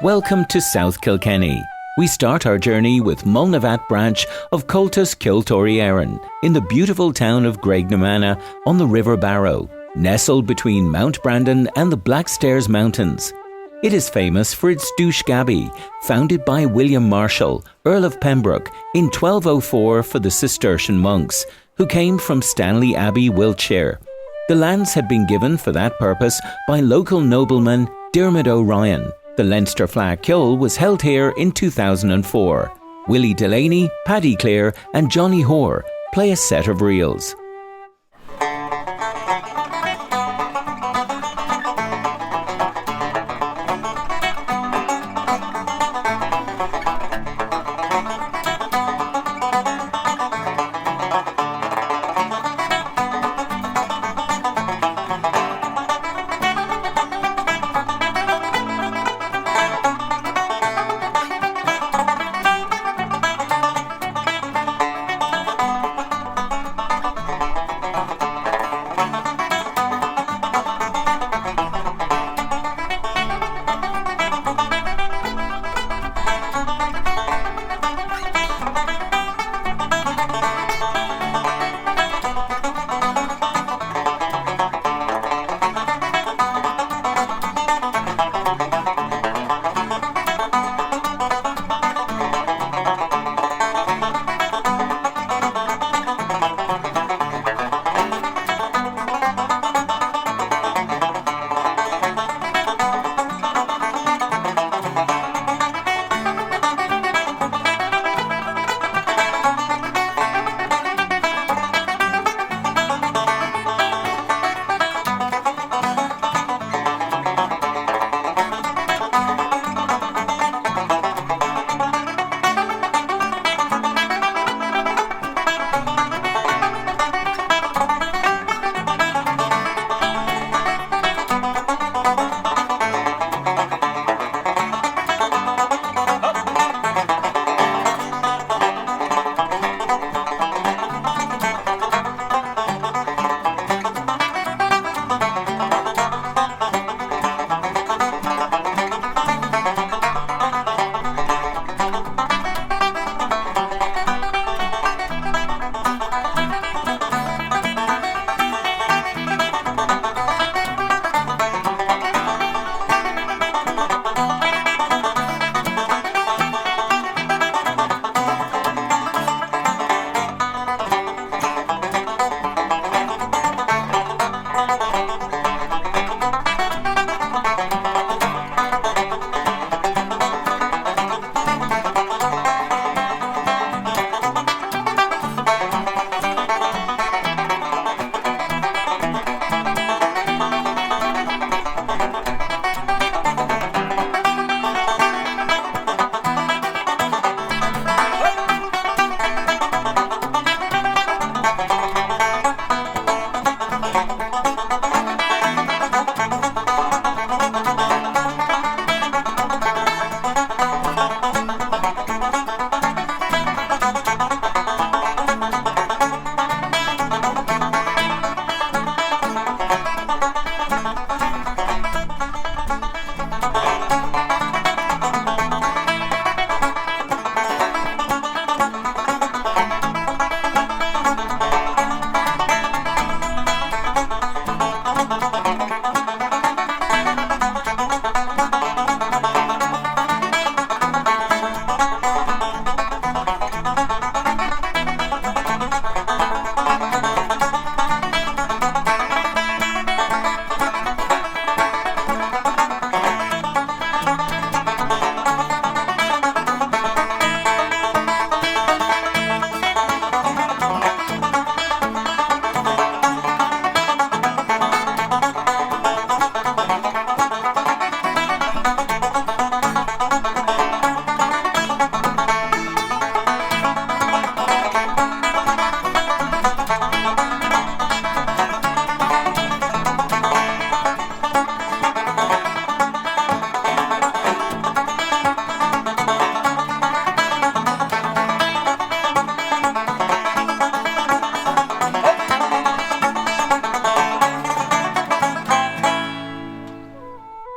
Welcome to South Kilkenny. We start our journey with Mullinavat branch of Comhaltas Units in the beautiful town of Graignamanagh on the River Barrow, nestled between Mount Brandon and the Blackstairs Mountains. It is famous for its douche abbey, founded by William Marshall, Earl of Pembroke, in 1204 for the Cistercian monks, who came from Stanley Abbey, Wiltshire. The lands had been given for that purpose by local nobleman Dermot O'Ryan. The Leinster Fleadh Cheoil was held here in 2004. Willie Delaney, Paddy Clear and Johnny Hoare play a set of reels.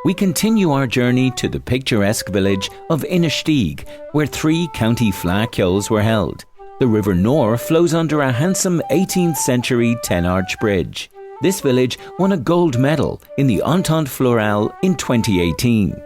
We continue our journey to the picturesque village of Inistioge, where 3 county Fleadh Cheoils were held. The River Nore flows under a handsome 18th century 10-arch bridge. This village won a gold medal in the Entente Florale in 2018.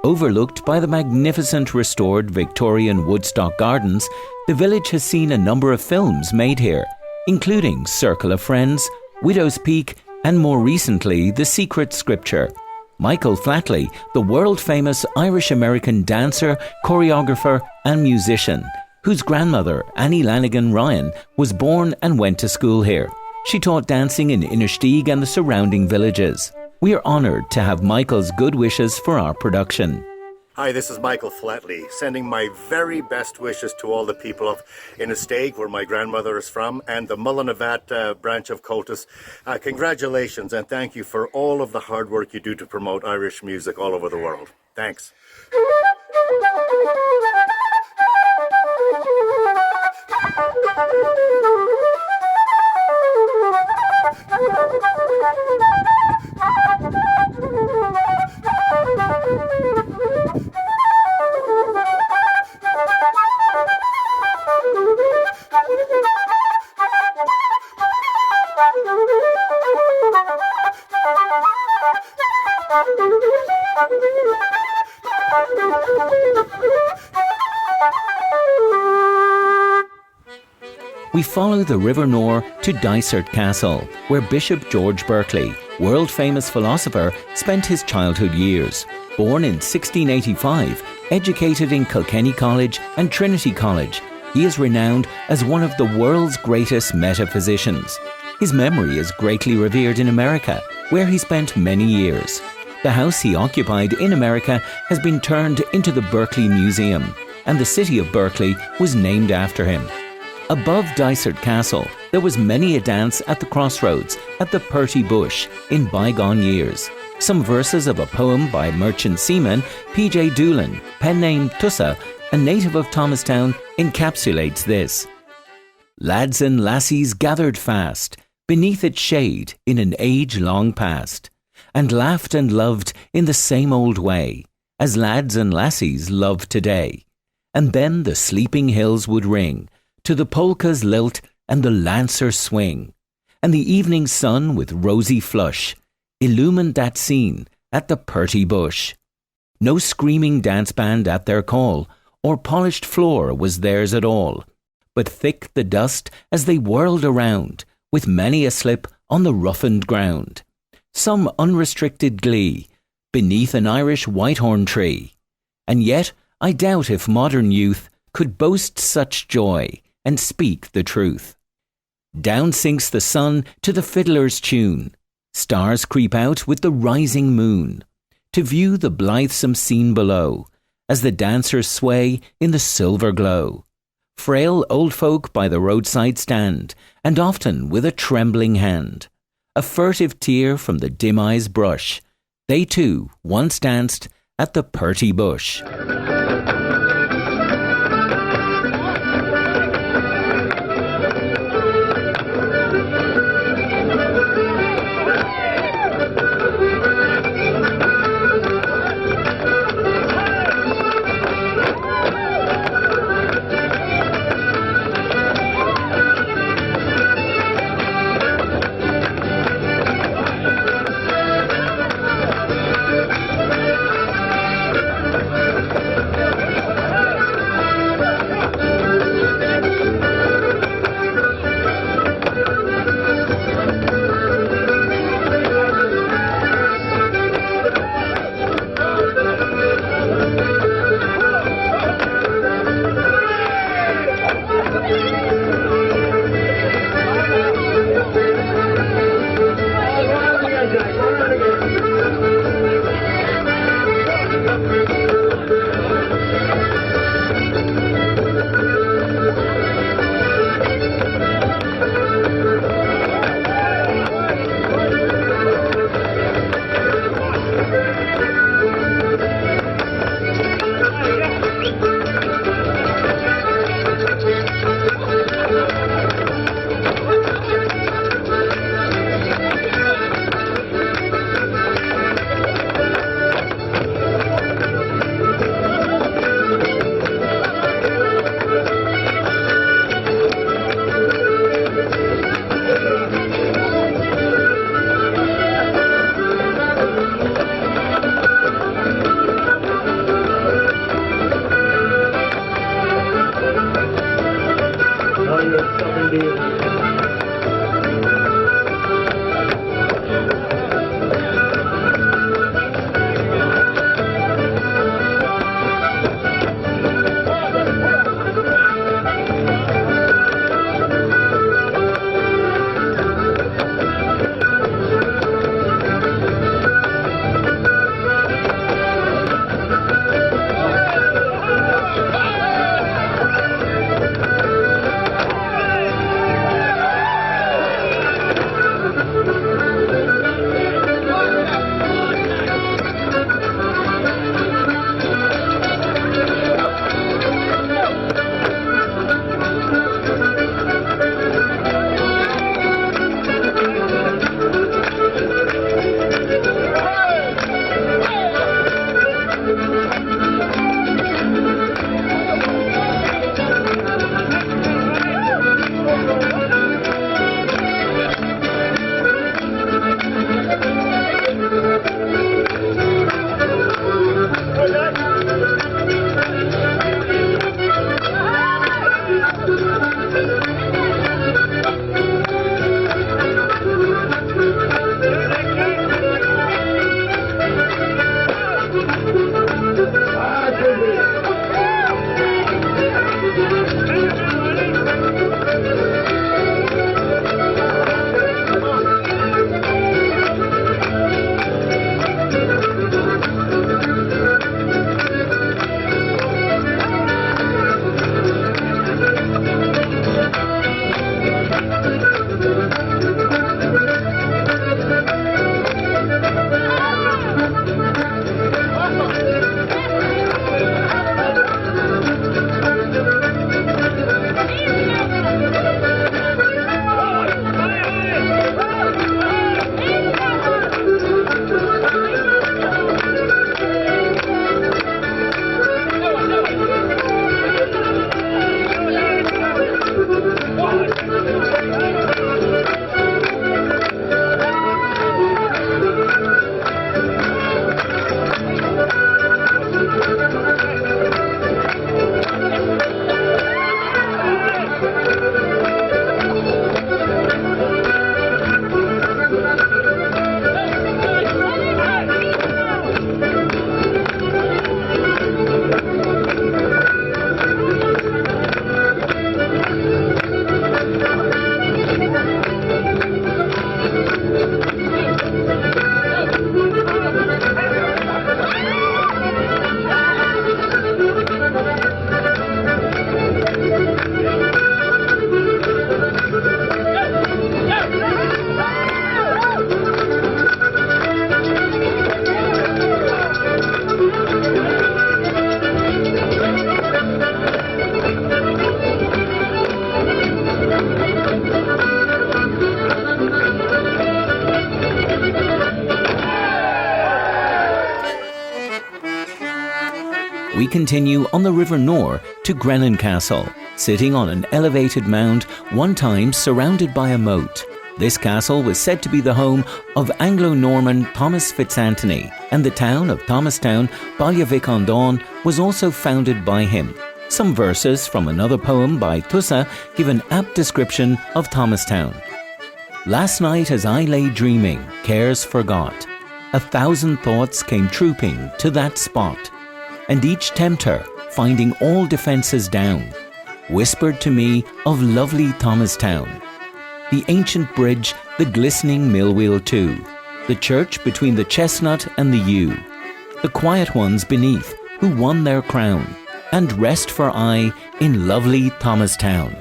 Overlooked by the magnificent restored Victorian Woodstock Gardens, the village has seen a number of films made here, including Circle of Friends, Widow's Peak, and more recently, The Secret Scripture. Michael Flatley, the world-famous Irish-American dancer, choreographer and musician, whose grandmother, Annie Lanigan Ryan, was born and went to school here. She taught dancing in Inistioge and the surrounding villages. We are honoured to have Michael's good wishes for our production. Hi, this is Michael Flatley, sending my very best wishes to all the people of Inistioge, where my grandmother is from, and the Mullinavat branch of Comhaltas. Congratulations and thank you for all of the hard work you do to promote Irish music all over the world. Thanks. We follow the River Nore to Dysart Castle, where Bishop George Berkeley, world-famous philosopher, spent his childhood years. Born in 1685, educated in Kilkenny College and Trinity College, he is renowned as one of the world's greatest metaphysicians. His memory is greatly revered in America, where he spent many years. The house he occupied in America has been turned into the Berkeley Museum, and the city of Berkeley was named after him. Above Dysart Castle, there was many a dance at the crossroads at the Purty Bush in bygone years. Some verses of a poem by merchant seaman P.J. Doolan, pen name Tussa, a native of Thomastown, encapsulates this. Lads and lassies gathered fast beneath its shade in an age long past, and laughed and loved in the same old way, as lads and lassies love today. And then the sleeping hills would ring to the polka's lilt and the lancer swing, and the evening sun with rosy flush illumined that scene at the Purty Bush. No screaming dance band at their call, or polished floor was theirs at all, but thick the dust as they whirled around, with many a slip on the roughened ground. Some unrestricted glee beneath an Irish whitehorn tree, and yet I doubt if modern youth could boast such joy and speak the truth. Down sinks the sun to the fiddler's tune. Stars creep out with the rising moon to view the blithesome scene below, as the dancers sway in the silver glow. Frail old folk by the roadside stand, and often with a trembling hand, a furtive tear from the dim eyes brush. They too once danced at the Purty Bush. we continue on the River Nore to Grenan Castle, sitting on an elevated mound, one time surrounded by a moat. This castle was said to be the home of Anglo-Norman Thomas FitzAnthony, and the town of Thomastown, Ballyhale was also founded by him. Some verses from another poem by Tussa give an apt description of Thomastown. Last night as I lay dreaming, cares forgot. 1,000 thoughts came trooping to that spot, and each tempter, finding all defences down, whispered to me of lovely Thomastown. The ancient bridge, the glistening mill wheel too, the church between the chestnut and the yew, the quiet ones beneath who won their crown, and rest for aye in lovely Thomastown.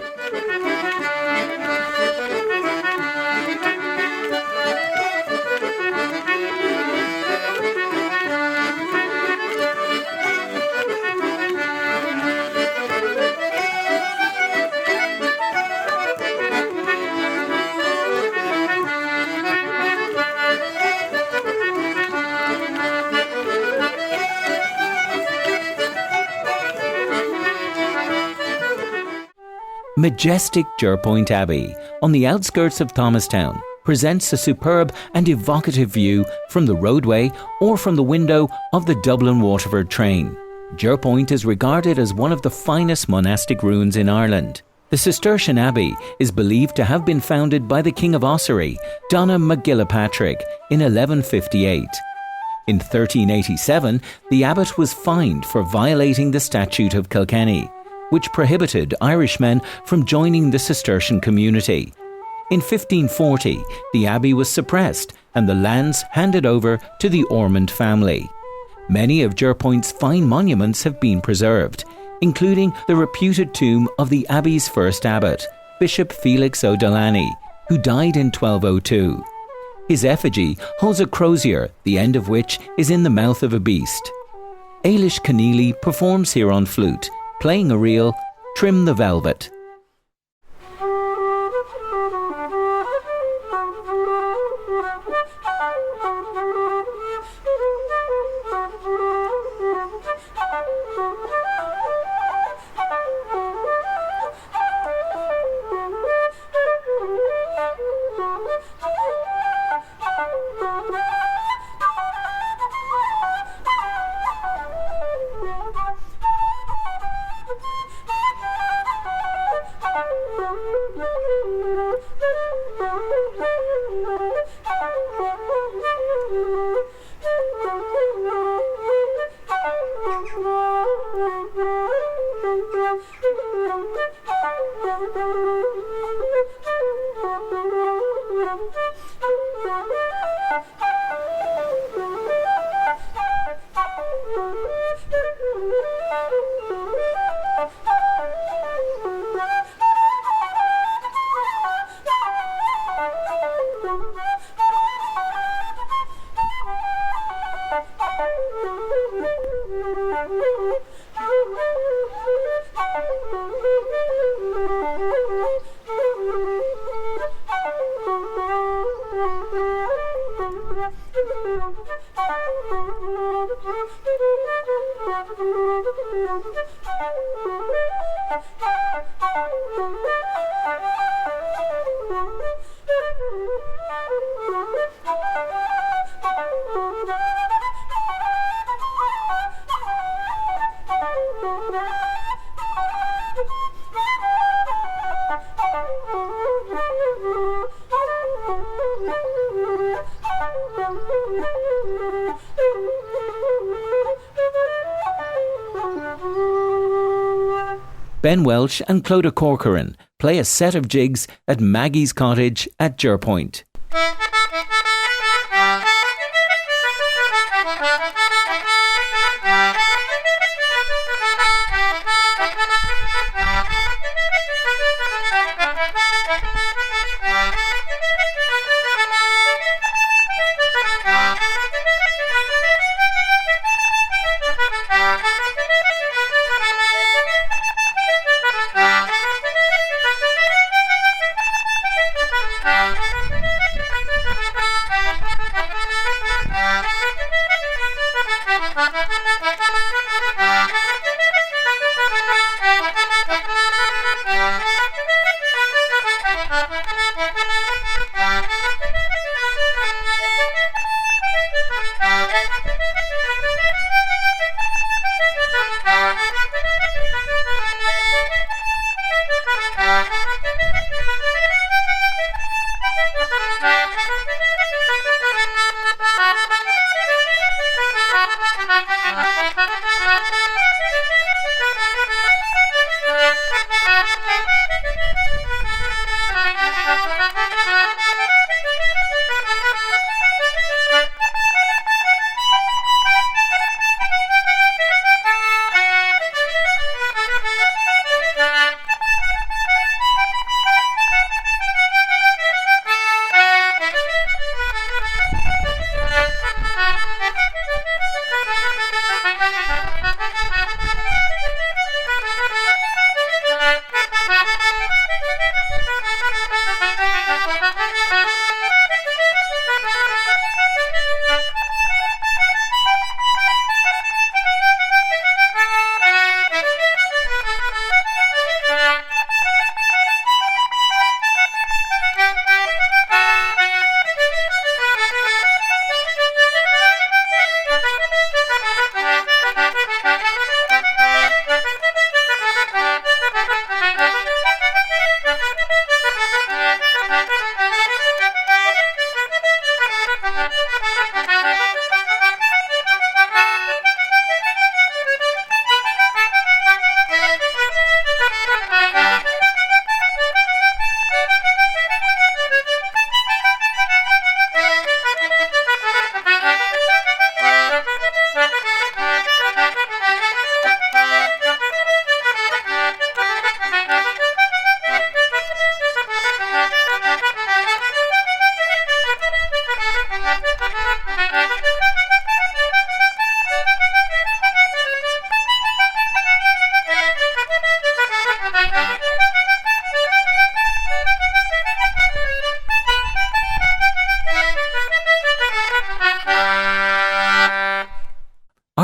Majestic Jerpoint Abbey, on the outskirts of Thomastown, presents a superb and evocative view from the roadway or from the window of the Dublin Waterford train. Jerpoint is regarded as one of the finest monastic ruins in Ireland. The The Cistercian Abbey is believed to have been founded by the King of Ossory, Donna MacGillapatrick, in 1158. In 1387, the abbot was fined for violating the Statute of Kilkenny, which prohibited Irishmen from joining the Cistercian community. In 1540, the abbey was suppressed and the lands handed over to the Ormond family. Many of Jerpoint's fine monuments have been preserved, including the reputed tomb of the abbey's first abbot, Bishop Felix O'Delany, who died in 1202. His effigy holds a crozier, the end of which is in the mouth of a beast. Ailish Keneally performs here on flute, playing a reel, Trim the Velvet. Ben Welsh and Clodagh Corcoran play a set of jigs at Maggie's Cottage at Jerpoint.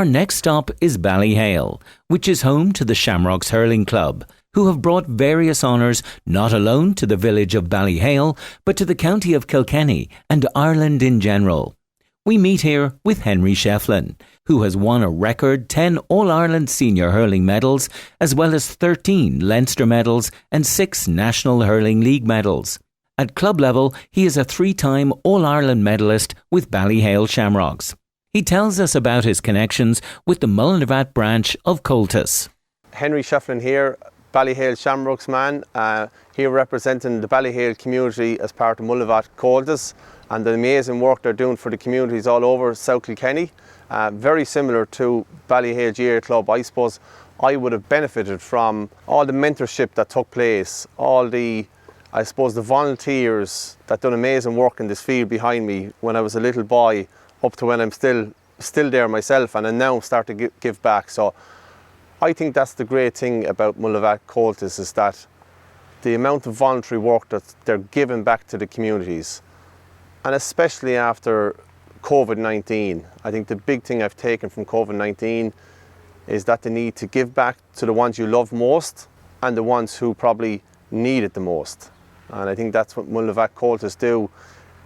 Our next stop is Ballyhale, which is home to the Shamrocks Hurling Club, who have brought various honours not alone to the village of Ballyhale, but to the county of Kilkenny and Ireland in general. We meet here with Henry Shefflin, who has won a record 10 All-Ireland Senior Hurling medals, as well as 13 Leinster medals and 6 National Hurling League medals. At club level, he is a 3-time All-Ireland medalist with Ballyhale Shamrocks. He tells us about his connections with the Mullinavat branch of Comhaltas. Henry Shefflin here, Ballyhale Shamrocks man, here representing the Ballyhale community as part of Mullinavat Comhaltas and the amazing work they're doing for the communities all over South Kilkenny. Very similar to Ballyhale GAA Club, I suppose I would have benefited from all the mentorship that took place, all the volunteers that done amazing work in this field behind me when I was a little boy up to when I'm still there myself, and I now start to give back. So I think that's the great thing about Mullinavat Comhaltas, is that the amount of voluntary work that they're giving back to the communities, and especially after COVID-19. I think the big thing I've taken from COVID-19 is that the need to give back to the ones you love most and the ones who probably need it the most. And I think that's what Mullinavat Comhaltas do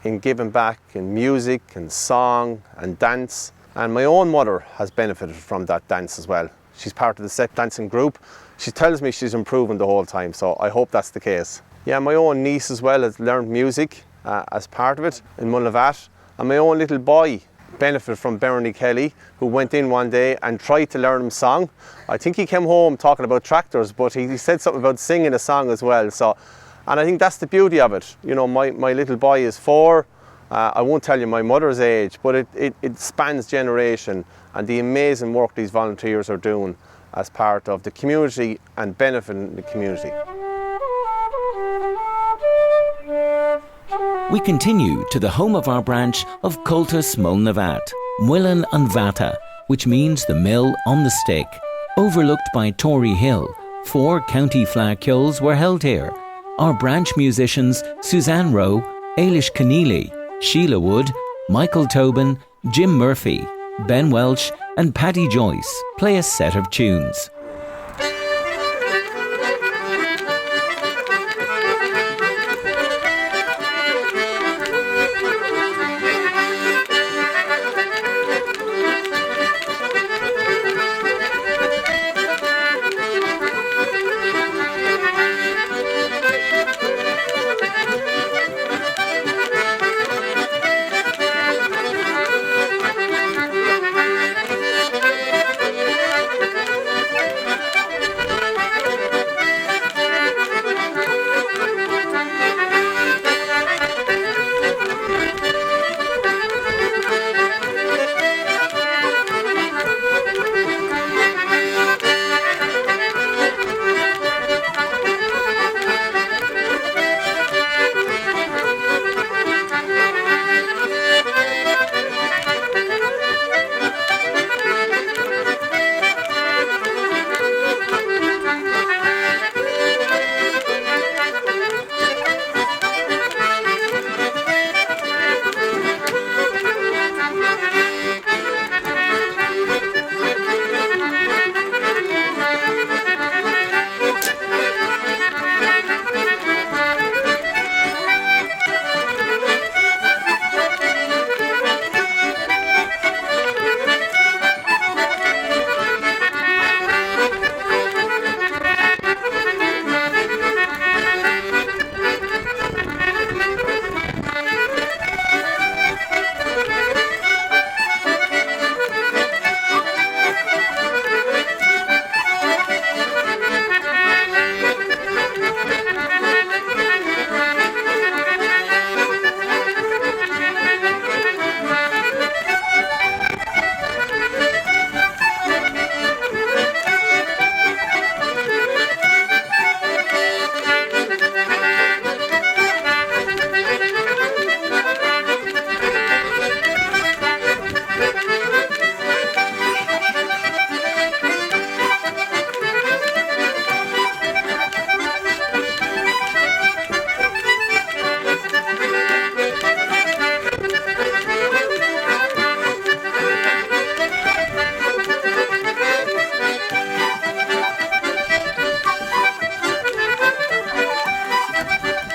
in giving back in music and song and dance. And my own mother has benefited from that dance as well. She's part of the set dancing group. She tells me she's improving the whole time, so I hope that's the case. Yeah, my own niece as well has learned music as part of it in Mullinavat. And my own little boy benefited from Bernie Kelly, who went in one day and tried to learn him song. I think he came home talking about tractors, but he said something about singing a song as well. And I think that's the beauty of it. You know, my little boy is 4. I won't tell you my mother's age, but it spans generation, and the amazing work these volunteers are doing as part of the community and benefiting the community. We continue to the home of our branch of Comhaltas Mullinavat, Mullinavat, which means the mill on the stick. Overlooked by Tory Hill, 4 county flag kills were held here. Our branch musicians Suzanne Rowe, Ailish Keneally, Sheila Wood, Michael Tobin, Jim Murphy, Ben Welch and Paddy Joyce play a set of tunes.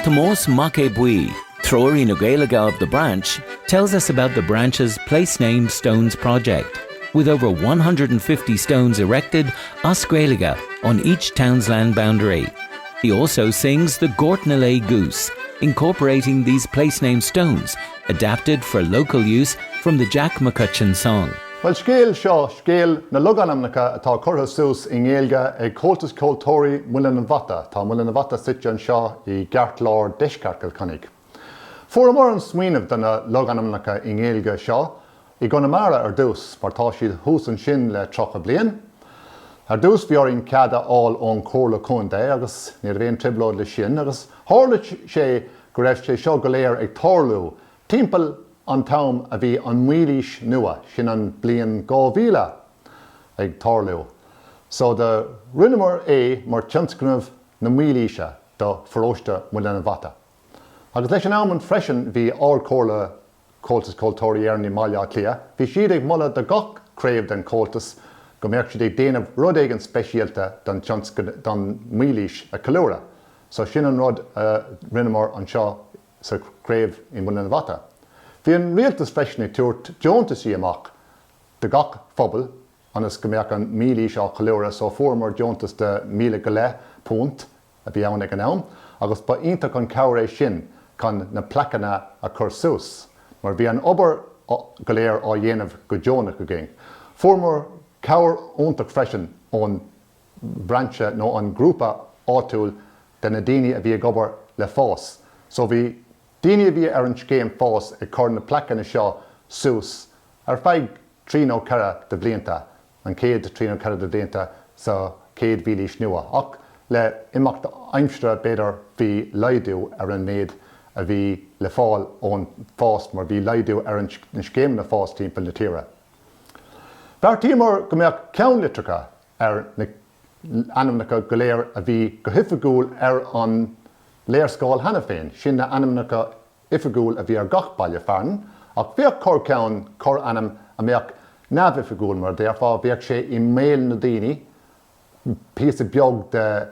Thomastown Throri Nogalaga of the branch, tells us about the branch's Place Name Stones project. With over 150 stones erected Oscrailiga on each town's land boundary. He also sings the Gortnalay Goose, incorporating these place name stones, adapted for local use from the Jack McCutcheon song. Well, scéal seo, scéal na Luganamnacha atá curtha sús in Gaeilge ag Comhaltas Cultóirí Mullinavat. Tá Mullinavat site an seo I Gartlár Deisceart Kilkenny. Fuair mór an smaoinemh den na Luganamnacha in Gaeilge seo, I Graignamanagh ar dús, mar tá siad hús an sin le trocha bliain. Ar dús bheoraíonn cada áil ón cóirla chun agus ní bhéon triblóid le sin, agus tharla sé go raibh sé seo go léir ag tarlú, timpeall an tam a bhí an muilís nua, sin an bliain 2000 ag tarlú. So de rinnemer mar tionscnamh na muilíse do Phróiste Mullinavat. Agus leis an am freisin bhí ár cóirla Comhaltas Cultóirí Éireann Maiile Clia, bhí siad ag mulla de gach craobh den Comhaltas go mbeadh siad ag déanamh rud éigean speisialta don muilís a Callura. So sin an rud rinnemer an seo sa craobh in Mullinavat. Bhí an rialtas freisin ag tuairt deontasaí amach de gach phobal agus go mbeadh an muilís a Callura, so fuair deontas de míle go le punt a bhí ann ag an am, agus ba ionach an cabhar sin chun na placana a chur suas. Mar bhí an obair go léir á dhéanamh go deonach go géin. Fuair cabhar iontach freisin ón branche nó an grúpa áitiúil den na daoine a bhí ag obair le fás. So bhí daoine a bhí ar an scéim fás ag chur na placana seo suas ar feadh 340 de blianta, an 340 de blianta sa 100 mhílís nua. Ach le imeacht aimstre beidir bhí laidú ar an méid a bhí le fáil ón fás, mar bhí laidú ar an scéim na fás timpeall na tíre. B'ar tíomar go mbeadh ceann litricha ar na ainmneacha go léir a bhí go hifigúil ar an léirscáil hena féin, sin na ainmneacha ifigúil a bhí ar gach baile fearn, ach bhíoh cur ceann cur ainm a mbeadh neamhifigúil mar déarfá bhíoh sé I méil na daoine, píosa beag de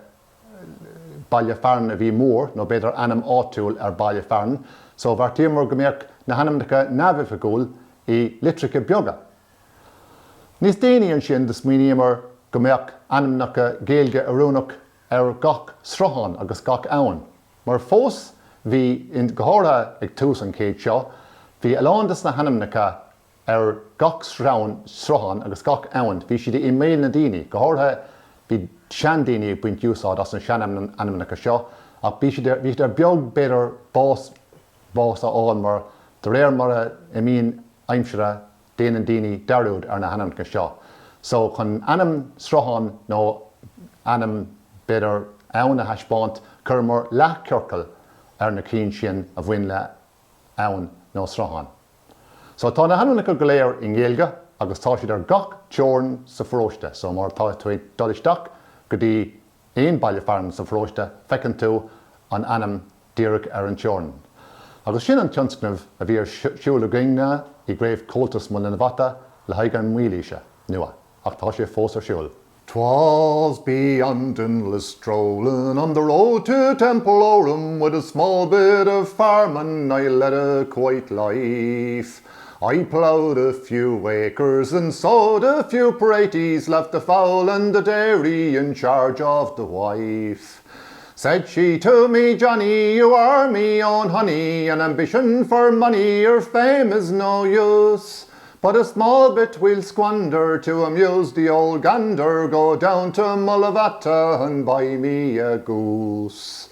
baile fearn a bhí mór, nó beidir ainm áitiúil ar baile fearn, so bhar tíomar go mbeadh na ainmneacha neamhifigúil I litricha beaga. Níos daoine an sin de smaoineamar go mbeadh ainmneacha Gaeilge arúnach ar gach srutháin agus gach abhainn. Mar fós bhí in go háirithe ag tús an céad seo, bhí eilondas na ainmneacha ar gach srutháin agus gach abhainn, bhí siad I méil na daoine, go háirithe bhí sean daoine ag buint úsáid as an sean ainmneacha seo, ach bhí siad ar beag beidir bás a áil mar de réir mar I mín aimsire déanaan daoine dearúd ar na ainmneacha seo. So chun ainm srutháin nó ainm beidir abhainn a thaispáint chur mar leathceorcail ar na cín sin a bhain le abhainn nó srutháin. So tá na ainmneacha go léir in Gaeilge agus tá siad ar gach teorann sa Phróiste, so mar tá tú ag dul isteach go dtí aon baile fearn sa Phróiste feiceann tú an ainm díreach ar an teorann. Agus sin an tionscnamh a bhí ar siúil le Graignamanagh I gréibh Comhaltas Mullinavat le haig an muilíse nua, ach tá sé fós ar siúil. 'Twas beyond endless strolling on the road to Templeorum with a small bit of farm and I led a quiet life. I ploughed a few acres and sowed a few praties, left the fowl and the dairy in charge of the wife. Said she to me, Johnny, you are me own honey, an ambition for money or fame is no use. But a small bit we'll squander to amuse the old gander, go down to Mullinavat and buy me a goose.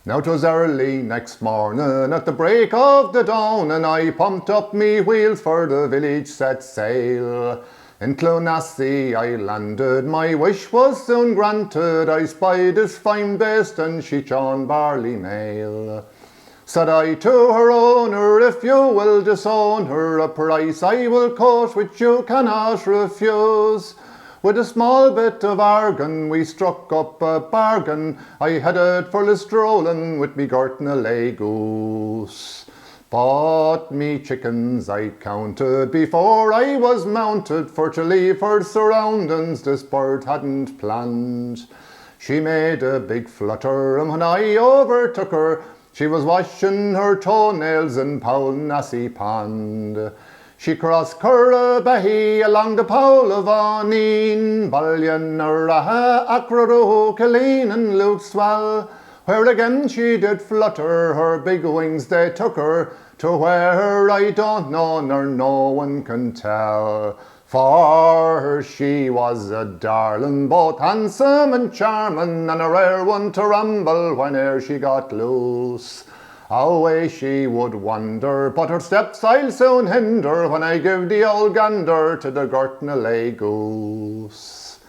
Now 'twas early next morning at the break of the dawn, and I pumped up me wheels for the village set sail. In Clonassie I landed, my wish was soon granted, I spied this fine beast and she shone barley meal. Said I to her owner, if you will disown her, a price I will quote which you cannot refuse. With a small bit of argon we struck up a bargain, I headed for Listrollin with me Gortnalay goose. Bought me chickens I counted before I was mounted, for to leave her surroundings this bird hadn't planned. She made a big flutter, and when I overtook her, She was washing her toenails in Poulnassy Pond. She crossed Currabehy along the Poul of Oneen, Ballyhale, Acraroe, Killeen and Lukeswell, where again she did flutter her big wings, they took her to where I don't know nor no one can tell. For she was a darling, both handsome and charming, and a rare one to ramble whene'er she got loose. Away she would wander, but her steps I'll soon hinder when I give the old gander to the Graignamanagh goose.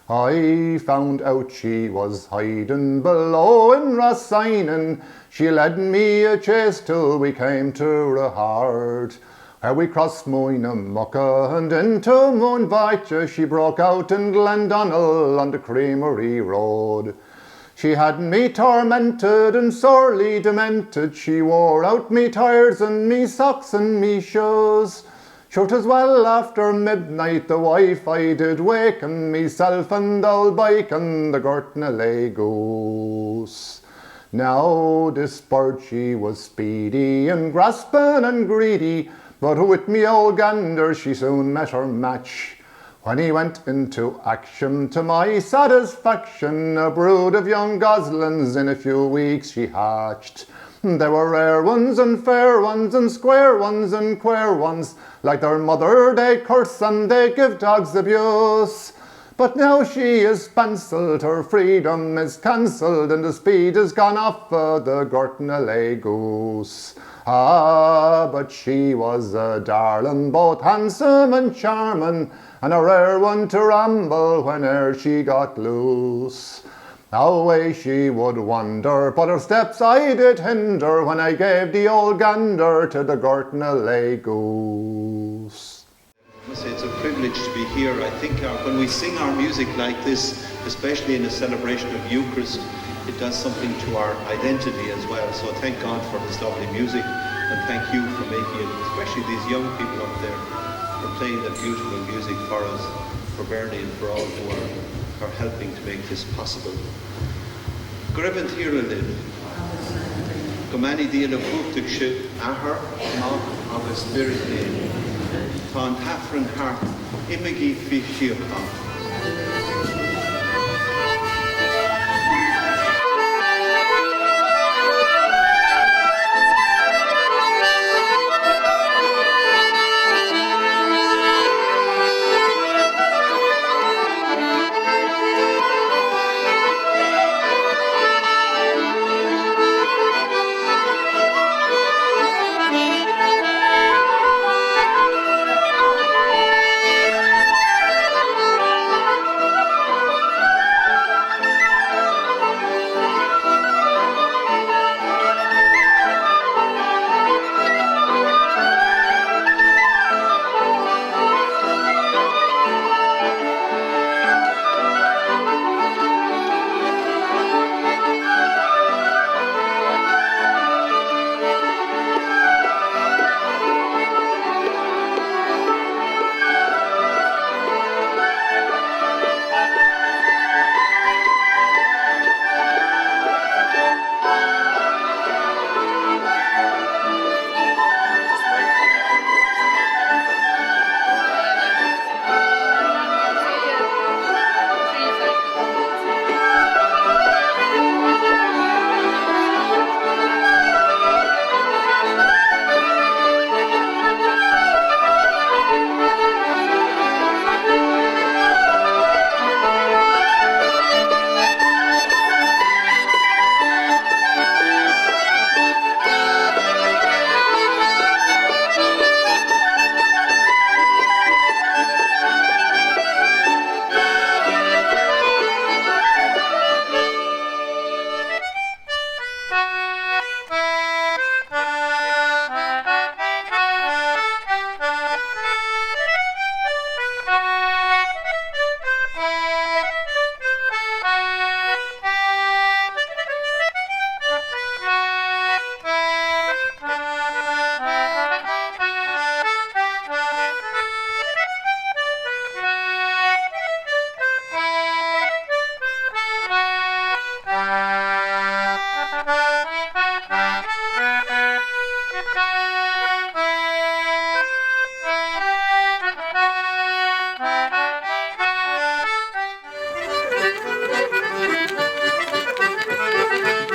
I found out she was hiding below in Rassinen. She led me a chase till we came to Rahard, where we crossed Mullinavat and into Moonvitcha. She broke out in Glendonnell on the Creamery Road. She had me tormented and sorely demented. She wore out me tires and me socks and me shoes. Sure 'twas well after midnight the wife I did waken, meself and old Bacon, the Graignamanagh goose. Now this bird she was speedy and grasping and greedy, but with me old gander she soon met her match. When he went into action, to my satisfaction, a brood of young goslings in a few weeks she hatched. They were rare ones and fair ones and square ones and queer ones. Like their mother they curse and they give dogs abuse. But now she is spancelled, her freedom is cancelled, and the speed is gone off the Graignamanagh goose. Ah, but she was a darling, both handsome and charming, and a rare one to ramble whene'er she got loose. Away she would wander, but her steps I did hinder when I gave the old gander to the Graignamanagh goose. I must say it's a privilege to be here. I think when we sing our music like this, especially in a celebration of Eucharist, it does something to our identity as well. So thank God for this lovely music, and thank you for making it, especially these young people up there, for playing that beautiful music for us, for Bernie and for all who are helping to make this possible. Greibh Cheoil, Gomani díal a bhuachtaigh si ahar amach agus spirit léin. Tá an hafran hart imigí fi siochan.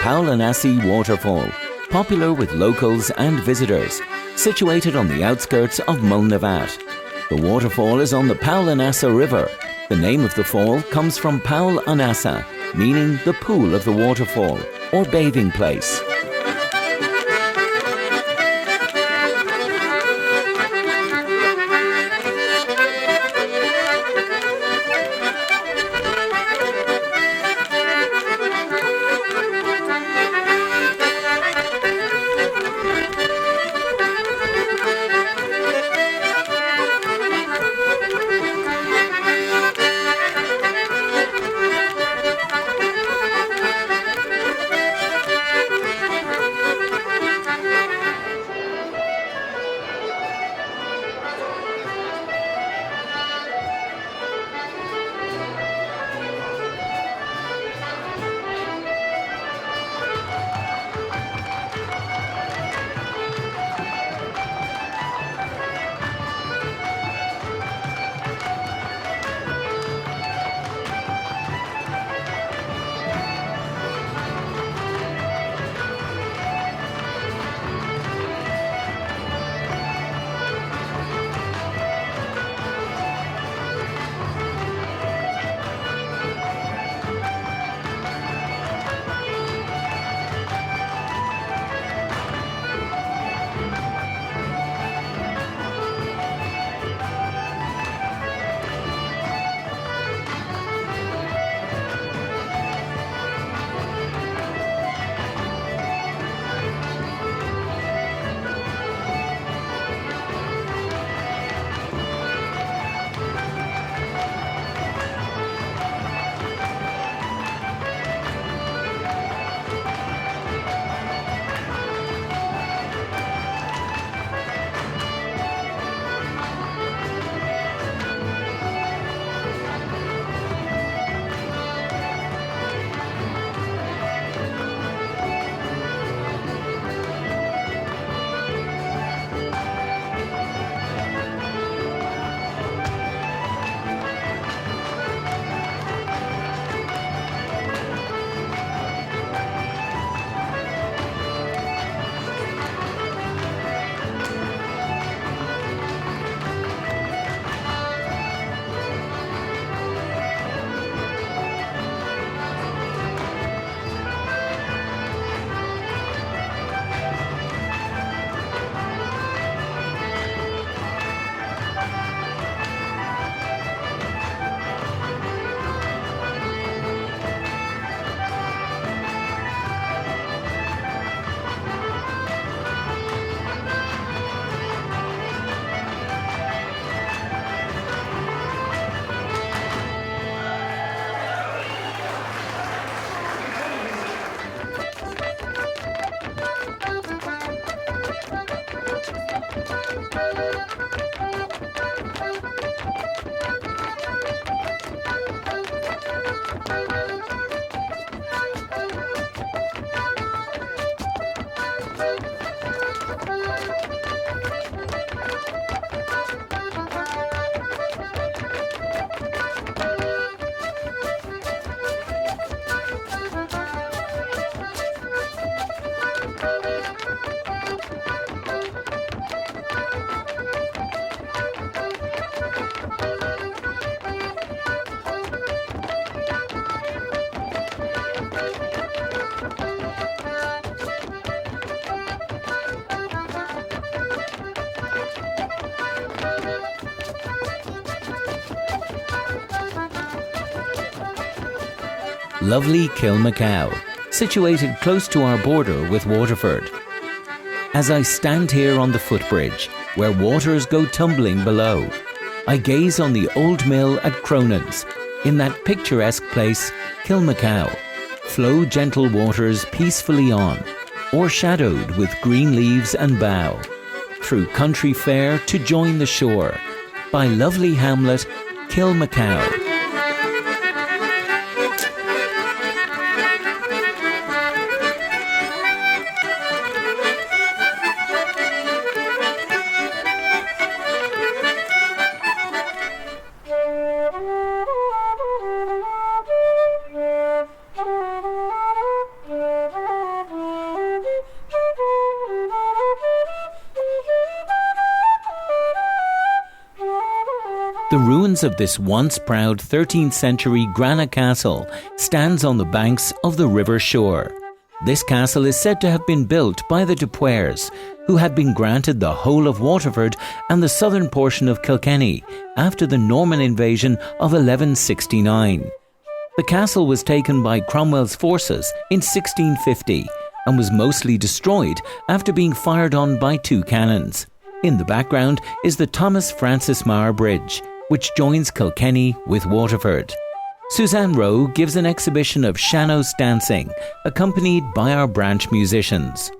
Powlanassie waterfall, popular with locals and visitors, situated on the outskirts of Mullinavat. The waterfall is on the Powlanassie River. The name of the fall comes from Powlanassie, meaning the pool of the waterfall or bathing place. Lovely Kilmacow, situated close to our border with Waterford. As I stand here on the footbridge, where waters go tumbling below, I gaze on the old mill at Cronan's. In that picturesque place, Kilmacow, flow gentle waters peacefully on, o'ershadowed with green leaves and bough, through country fair to join the shore, by lovely hamlet Kilmacow. The ruins of this once proud 13th century granite castle stands on the banks of the River Suir. This castle is said to have been built by the de Poers, who had been granted the whole of Waterford and the southern portion of Kilkenny after the Norman invasion of 1169. The castle was taken by Cromwell's forces in 1650 and was mostly destroyed after being fired on by 2 cannons. In the background is the Thomas Francis Marr Bridge, which joins Kilkenny with Waterford. Suzanne Rowe gives an exhibition of Sean-nós dancing, accompanied by our branch musicians.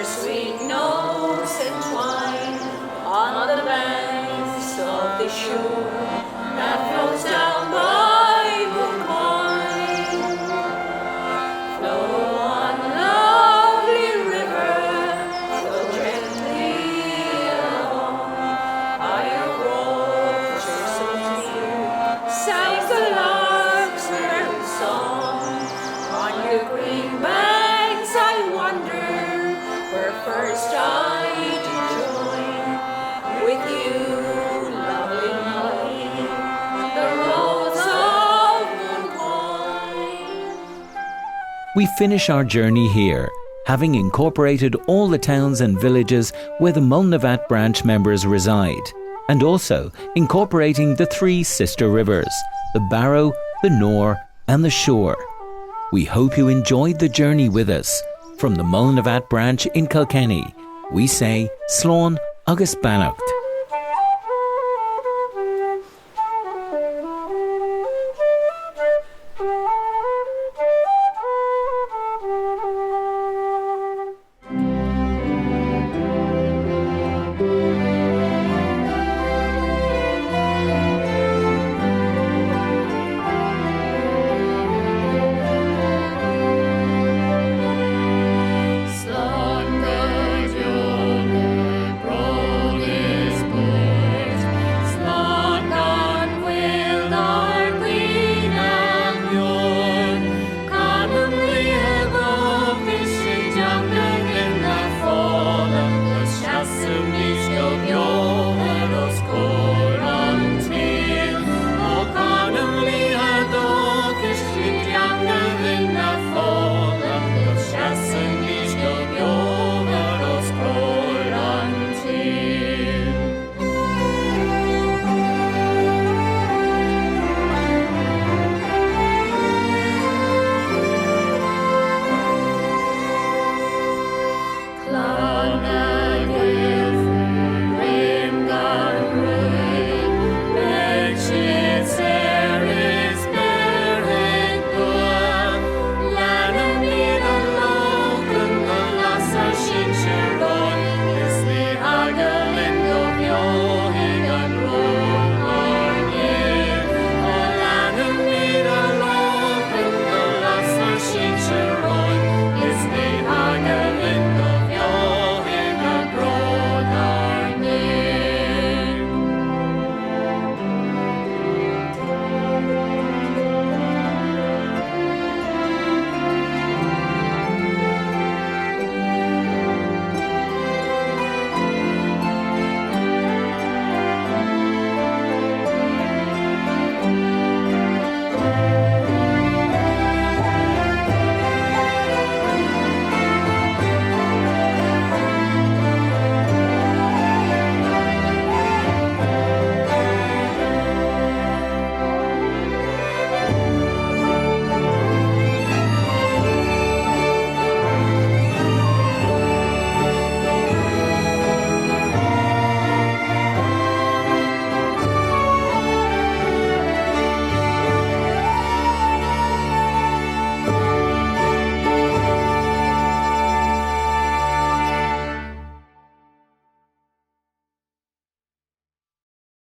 their sweet notes entwine on the banks of the shore that flows down by Mooncoin. Flow on, lovely river, flow gently along. Higher waters so clear, sounds the lark's merry song. On your green banks I wander, where first I did join with you, lovely Molly, the roads of Mooncoin. We finish our journey here, having incorporated all the towns and villages where the Mullinavat branch members reside, and also incorporating the three sister rivers, the Barrow, the Nore and the Shore. We hope you enjoyed the journey with us. From the Mullinavat branch in Kilkenny, we say Slán agus Beannacht.